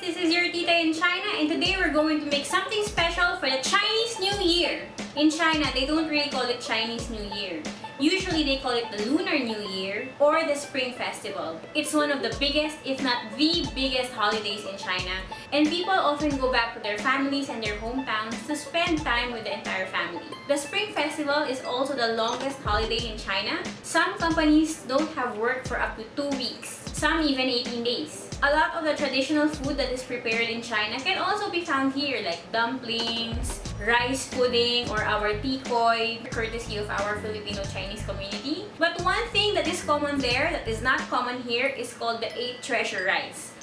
This is your Tita in China, and today we're going to make something special for the Chinese New Year. In China, they don't really call it Chinese New Year. Usually they call it the Lunar New Year or the Spring Festival. It's one of the biggest, if not the biggest holidays in China, and people often go back to their families and their hometowns to spend time with the entire family. The Spring Festival is also the longest holiday in China. Some companies don't have work for up to 2 weeks, some even 18 days. A lot of the traditional food that is prepared in China can also be found here, like dumplings, rice pudding, or our tikoy, courtesy of our Filipino-Chinese community. But one thing that is common there that is not common here is called the 8 treasure rice.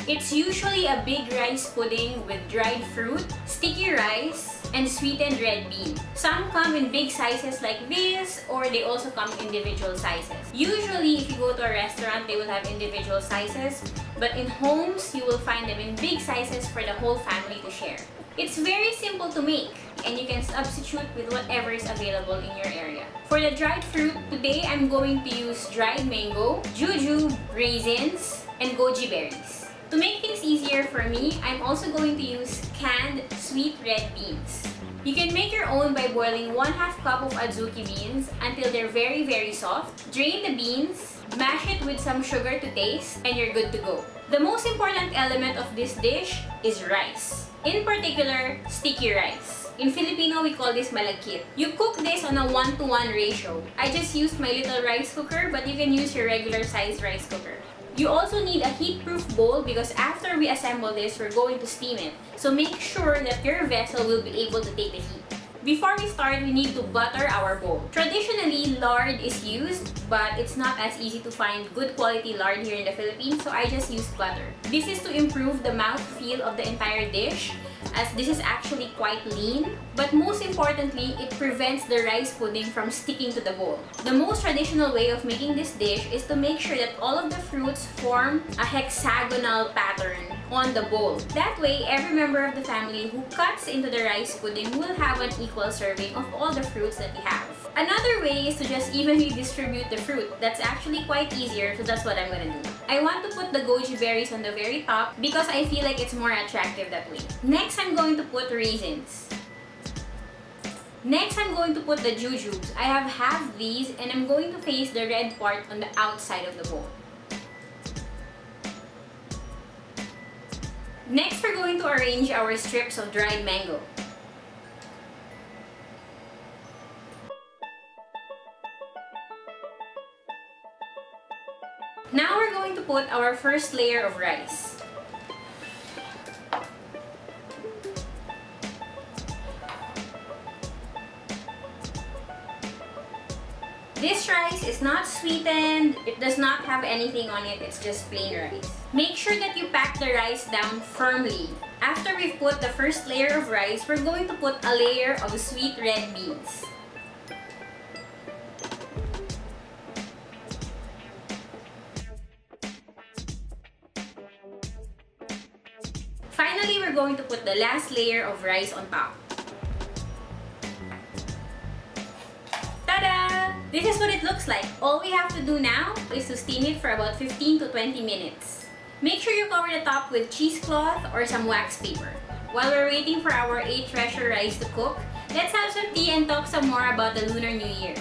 It's usually a big rice pudding with dried fruit, sticky rice, and sweetened red bean. Some come in big sizes like this, or they also come in individual sizes. Usually, if you go to a restaurant, they will have individual sizes, but in homes, you will find them in big sizes for the whole family to share. It's very simple to make, and you can substitute with whatever is available in your area. For the dried fruit, today I'm going to use dried mango, jujube, raisins, and goji berries. To make things easier for me, I'm also going to use canned sweet red beans. You can make your own by boiling 1/2 cup of adzuki beans until they're very soft. Drain the beans, mash it with some sugar to taste, and you're good to go. The most important element of this dish is rice. In particular, sticky rice. In Filipino, we call this malagkit. You cook this on a 1:1 ratio. I just used my little rice cooker, but you can use your regular size rice cooker. You also need a heat-proof bowl because after we assemble this, we're going to steam it. So make sure that your vessel will be able to take the heat. Before we start, we need to butter our bowl. Traditionally, lard is used, but it's not as easy to find good quality lard here in the Philippines, so I just used butter. This is to improve the mouthfeel of the entire dish, as this is actually quite lean. But most importantly, it prevents the rice pudding from sticking to the bowl. The most traditional way of making this dish is to make sure that all of the fruits form a hexagonal pattern on the bowl. That way, every member of the family who cuts into the rice pudding will have an equal serving of all the fruits that we have. Another way is to just evenly distribute the fruit. That's actually quite easier, so that's what I'm gonna do. I want to put the goji berries on the very top because I feel like it's more attractive that way. Next, I'm going to put raisins. Next, I'm going to put the jujubes. I have halved these, and I'm going to place the red part on the outside of the bowl. Next, we're going to arrange our strips of dried mango. Now we're going to put our first layer of rice. This rice is not sweetened, it does not have anything on it, it's just plain rice. Make sure that you pack the rice down firmly. After we've put the first layer of rice, we're going to put a layer of sweet red beans. Finally, we're going to put the last layer of rice on top. Ta-da! This is what it looks like. All we have to do now is to steam it for about 15 to 20 minutes. Make sure you cover the top with cheesecloth or some wax paper. While we're waiting for our 8 treasure rice to cook, let's have some tea and talk some more about the Lunar New Year.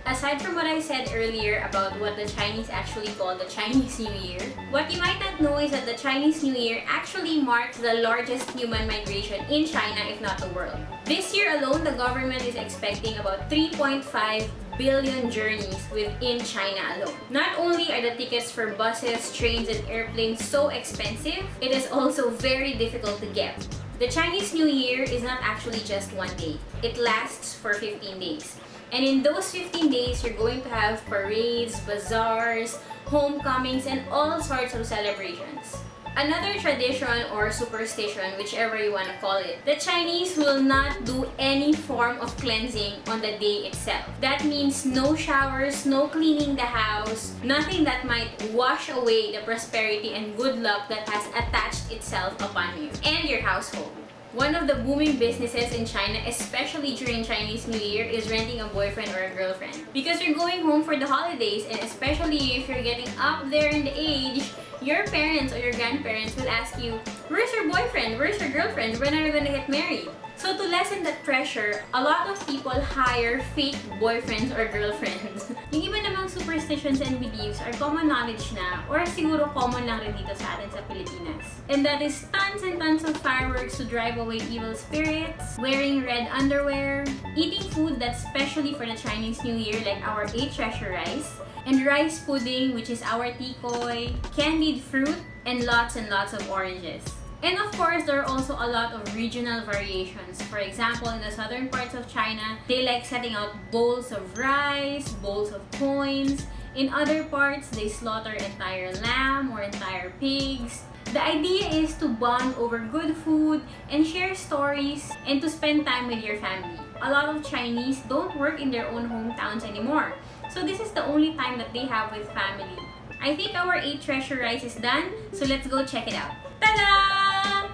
Aside from what I said earlier about what the Chinese actually call the Chinese New Year, what you might not know is that the Chinese New Year actually marks the largest human migration in China, if not the world. This year alone, the government is expecting about 3.5 billion journeys within China alone. Not only are the tickets for buses, trains, and airplanes so expensive, it is also very difficult to get. The Chinese New Year is not actually just one day. It lasts for 15 days. And in those 15 days, you're going to have parades, bazaars, homecomings, and all sorts of celebrations. Another tradition or superstition, whichever you want to call it, the Chinese will not do any form of cleansing on the day itself. That means no showers, no cleaning the house, nothing that might wash away the prosperity and good luck that has attached itself upon you and your household. One of the booming businesses in China, especially during Chinese New Year, is renting a boyfriend or a girlfriend. Because you're going home for the holidays, and especially if you're getting up there in the age, your parents or your grandparents will ask you, where's your boyfriend? Where's your girlfriend? When are you gonna get married? So to lessen that pressure, a lot of people hire fake boyfriends or girlfriends. Yung iba namang superstitions and beliefs are common knowledge na, or siguro common lang rin dito sa atin sa Pilipinas. And that is tons and tons of fireworks to drive away evil spirits, wearing red underwear, eating food that's specially for the Chinese New Year like our 8 treasure rice, and rice pudding, which is our tikoy, candied fruit, and lots of oranges. And of course, there are also a lot of regional variations. For example, in the southern parts of China, they like setting out bowls of rice, bowls of coins. In other parts, they slaughter entire lamb or entire pigs. The idea is to bond over good food and share stories and to spend time with your family. A lot of Chinese don't work in their own hometowns anymore. So this is the only time that they have with family. I think our 8 treasure rice is done, so let's go check it out. Tada!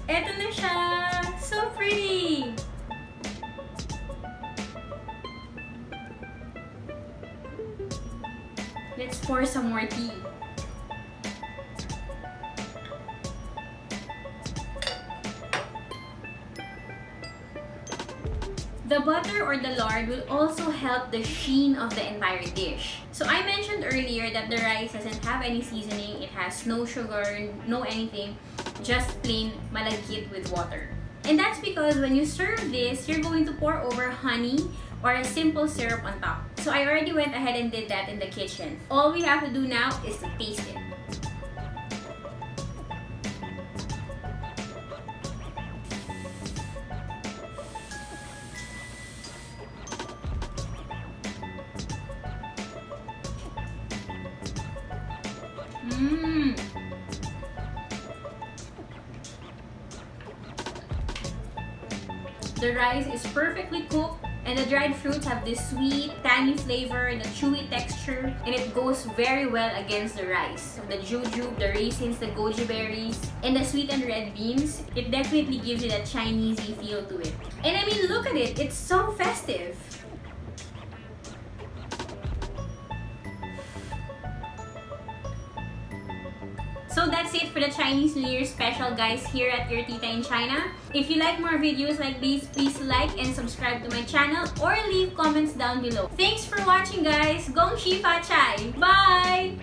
Eto na siya! So pretty! Let's pour some more tea. The butter or the lard will also help the sheen of the entire dish. So I mentioned earlier that the rice doesn't have any seasoning, it has no sugar, no anything, just plain malagkit with water. And that's because when you serve this, you're going to pour over honey or a simple syrup on top. So I already went ahead and did that in the kitchen. All we have to do now is to taste it. The rice is perfectly cooked and the dried fruits have this sweet, tangy flavor and a chewy texture, and it goes very well against the rice. The jujube, the raisins, the goji berries, and the sweetened red beans, it definitely gives you that Chinesey feel to it. And I mean, look at it, it's so festive. So that's it for the Chinese New Year special, guys, here at your Tita in China. If you like more videos like these, please like and subscribe to my channel or leave comments down below. Thanks for watching, guys. Gongxi fa chai. Bye!